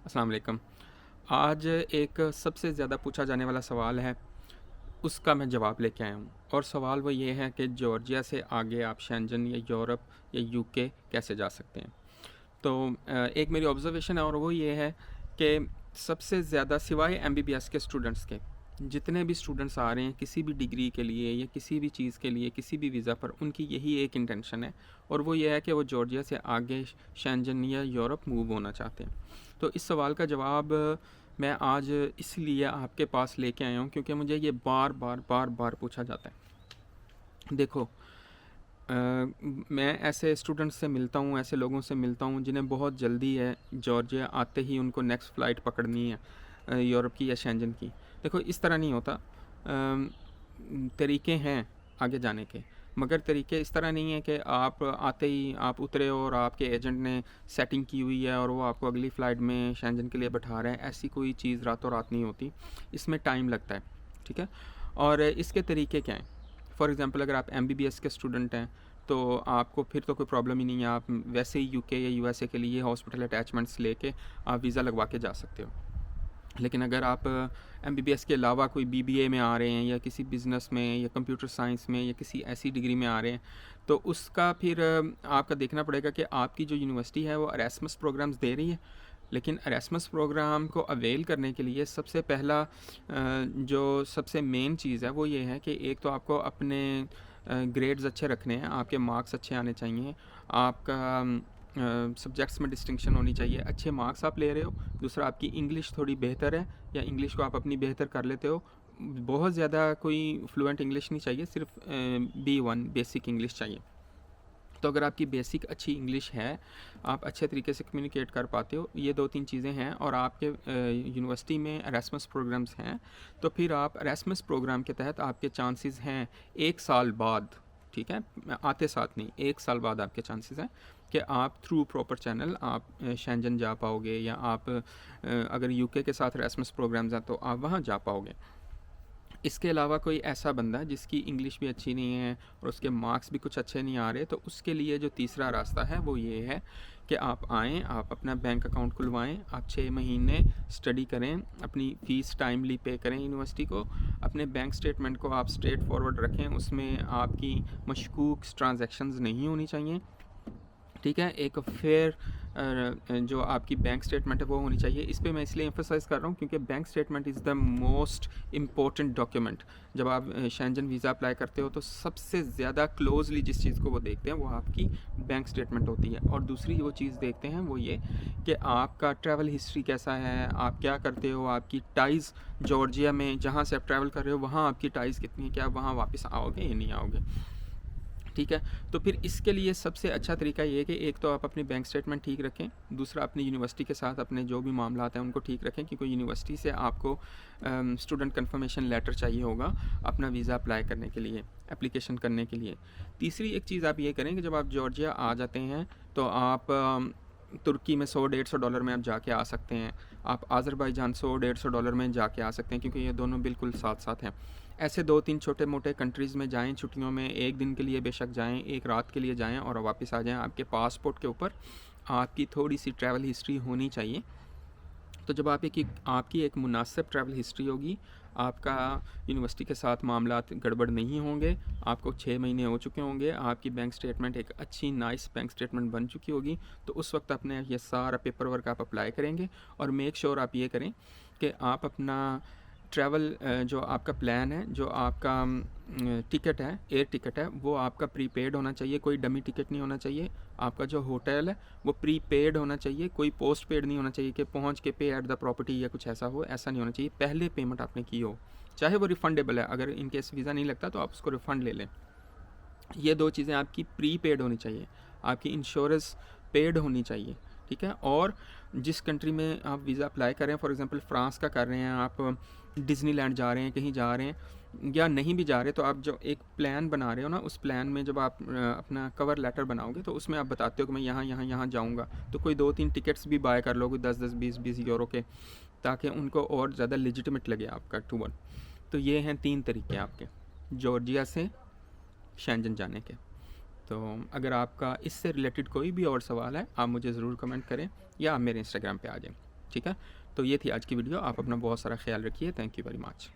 अस्सलाम वालेकुम। आज एक सबसे ज़्यादा पूछा जाने वाला सवाल है, उसका मैं जवाब लेके आया हूँ और सवाल वो ये है कि जॉर्जिया से आगे आप शेंजन या यूरोप या यूके कैसे जा सकते हैं। तो एक मेरी ऑब्ज़र्वेशन है और वो ये है कि सबसे ज़्यादा सिवाय एमबीबीएस के स्टूडेंट्स के, जितने भी स्टूडेंट्स आ रहे हैं किसी भी डिग्री के लिए या किसी भी चीज़ के लिए, किसी भी वीज़ा पर, उनकी यही एक इंटेंशन है और वो ये है कि वो जॉर्जिया से आगे शेंजन या यूरोप मूव होना चाहते हैं। तो इस सवाल का जवाब मैं आज इसलिए आपके पास लेके आया हूँ क्योंकि मुझे ये बार बार पूछा जाता है। देखो, मैं ऐसे स्टूडेंट्स से मिलता हूँ, ऐसे लोगों से मिलता हूँ जिन्हें बहुत जल्दी है, जॉर्जिया आते ही उनको नेक्स्ट फ़्लाइट पकड़नी है यूरोप की या शेंजन की। देखो, इस तरह नहीं होता। तरीके हैं आगे जाने के, मगर तरीके इस तरह नहीं है कि आप आते ही आप उतरे और आपके एजेंट ने सेटिंग की हुई है और वो आपको अगली फ़्लाइट में शेंजन के लिए बैठा रहा है। ऐसी कोई चीज़ रातों रात नहीं होती, इसमें टाइम लगता है, ठीक है। और इसके तरीके क्या हैं? फॉर एग्ज़ाम्पल, अगर आप एमबीबीएस के स्टूडेंट हैं तो आपको फिर तो कोई प्रॉब्लम ही नहीं है, आप वैसे ही यूके या यूएसए के लिए हॉस्पिटल अटैचमेंट्स लेके आप वीज़ा लगवा के जा सकते हो। लेकिन अगर आप एमबीबीएस के अलावा कोई बीबीए में आ रहे हैं या किसी बिज़नेस में या कंप्यूटर साइंस में या किसी ऐसी डिग्री में आ रहे हैं, तो उसका फिर आपका देखना पड़ेगा कि आपकी जो यूनिवर्सिटी है वो एरास्मस प्रोग्राम्स दे रही है। लेकिन एरास्मस प्रोग्राम को अवेल करने के लिए सबसे पहला जो सबसे मेन चीज़ है वो ये है कि एक तो आपको अपने ग्रेड्स अच्छे रखने हैं, आपके मार्क्स अच्छे आने चाहिए, आपका सब्जेक्ट्स में डिस्टिंक्शन होनी चाहिए, अच्छे मार्क्स आप ले रहे हो। दूसरा, आपकी इंग्लिश थोड़ी बेहतर है या इंग्लिश को आप अपनी बेहतर कर लेते हो। बहुत ज़्यादा कोई फ्लुएंट इंग्लिश नहीं चाहिए, सिर्फ B1 बेसिक इंग्लिश चाहिए। तो अगर आपकी बेसिक अच्छी इंग्लिश है, आप अच्छे तरीके से कम्युनिकेट कर पाते हो, ये 2-3 चीज़ें हैं, और आपके यूनिवर्सिटी में एरास्मस प्रोग्राम्स हैं, तो फिर आप एरास्मस प्रोग्राम के तहत आपके चांसेस हैं 1 साल बाद, ठीक है, आते साथ नहीं, 1 साल बाद आपके चांसेस हैं कि आप थ्रू प्रॉपर चैनल आप शेंजन जा पाओगे, या आप अगर यूके के साथ एरास्मस प्रोग्राम्स हैं तो आप वहाँ जा पाओगे। इसके अलावा कोई ऐसा बंदा जिसकी इंग्लिश भी अच्छी नहीं है और उसके मार्क्स भी कुछ अच्छे नहीं आ रहे, तो उसके लिए जो तीसरा रास्ता है वो ये है कि आप आएँ, आप अपना बैंक अकाउंट खुलवाएँ, आप 6 महीने स्टडी करें, अपनी फ़ीस टाइमली पे करें यूनिवर्सिटी को, अपने बैंक स्टेटमेंट को आप स्ट्रेट फॉरवर्ड रखें, उसमें आपकी मशकूक ट्रांजैक्शंस नहीं होनी चाहिए, ठीक है। एक फेयर जो आपकी बैंक स्टेटमेंट है वो होनी चाहिए। इस पे मैं इसलिए एम्फसाइज़ कर रहा हूँ क्योंकि bank statement is the most important document. जब आप शेंजन वीज़ा अप्लाई करते हो तो सबसे ज़्यादा क्लोजली जिस चीज़ को वो देखते हैं वो आपकी बैंक स्टेटमेंट होती है, और दूसरी वो चीज़ देखते हैं वो ये कि आपका ट्रैवल हिस्ट्री कैसा है, आप क्या करते हो, आपकी टाइज़ जॉर्जिया में जहाँ से आप ट्रैवल कर रहे हो वहाँ आपकी टाइज़ कितनी है, क्या आप वहाँ वापस आओगे या नहीं आओगे, ठीक है। तो फिर इसके लिए सबसे अच्छा तरीका ये है कि एक तो आप अपनी बैंक स्टेटमेंट ठीक रखें, दूसरा अपनी यूनिवर्सिटी के साथ अपने जो भी मामलात हैं उनको ठीक रखें, क्योंकि यूनिवर्सिटी से आपको स्टूडेंट कंफर्मेशन लेटर चाहिए होगा अपना वीज़ा अप्लाई करने के लिए, एप्लीकेशन करने के लिए। तीसरी एक चीज़ आप ये करें कि जब आप जॉर्जिया आ जाते हैं तो आप तुर्की में $100-150 में आप जाके आ सकते हैं, आप आज़रबाईजान $100-150 में जाके आ सकते हैं, क्योंकि ये दोनों बिल्कुल साथ साथ हैं। ऐसे 2-3 छोटे मोटे कंट्रीज़ में जाएं छुट्टियों में, एक दिन के लिए बेशक जाएं, एक रात के लिए जाएं और वापस आ जाएं। आपके पासपोर्ट के ऊपर आपकी थोड़ी सी ट्रैवल हिस्ट्री होनी चाहिए। तो जब आपकी एक मुनासिब ट्रैवल हिस्ट्री होगी, आपका यूनिवर्सिटी के साथ मामलात गड़बड़ नहीं होंगे, आपको 6 महीने हो चुके होंगे, आपकी बैंक स्टेटमेंट एक अच्छी नाइस बैंक स्टेटमेंट बन चुकी होगी, तो उस वक्त अपने ये सारा पेपर वर्क आप अप्लाई करेंगे। और मेक श्योर आप ये करें कि आप अपना ट्रैवल जो आपका प्लान है, जो आपका टिकट है, एयर टिकट है, वो आपका प्रीपेड होना चाहिए, कोई डमी टिकट नहीं होना चाहिए। आपका जो होटल है वो प्रीपेड होना चाहिए, कोई पोस्ट पेड नहीं होना चाहिए कि पहुंच के पे एट द प्रॉपर्टी या कुछ ऐसा हो, ऐसा नहीं होना चाहिए। पहले पेमेंट आपने की हो, चाहे वो रिफ़ंडेबल है, अगर इन केस वीज़ा नहीं लगता तो आप उसको रिफ़ंड ले लें। ये 2 चीज़ें आपकी प्रीपेड होनी चाहिए, आपकी इंश्योरेंस पेड होनी चाहिए, ठीक है। और जिस कंट्री में आप वीज़ा अप्लाई कर रहे हैं, फॉर एग्जांपल फ्रांस का कर रहे हैं, आप डिज़नीलैंड जा रहे हैं, कहीं जा रहे हैं या नहीं भी जा रहे, तो आप जो एक प्लान बना रहे हो ना, उस प्लान में जब आप अपना कवर लेटर बनाओगे तो उसमें आप बताते हो कि मैं यहाँ यहाँ यहाँ जाऊँगा, तो कोई 2-3 टिकट्स भी बाय कर लोगे 10-10 20-20 यूरो के, ताकि उनको और ज़्यादा लेजिटिमेट लगे आपका टूर। तो ये हैं 3 तरीके आपके जॉर्जिया से शेंजन जाने के। तो अगर आपका इससे रिलेटेड कोई भी और सवाल है, आप मुझे ज़रूर कमेंट करें या आप मेरे इंस्टाग्राम पे आ जाएं। ठीक है? तो ये थी आज की वीडियो। आप अपना बहुत सारा ख्याल रखिए। Thank you very much.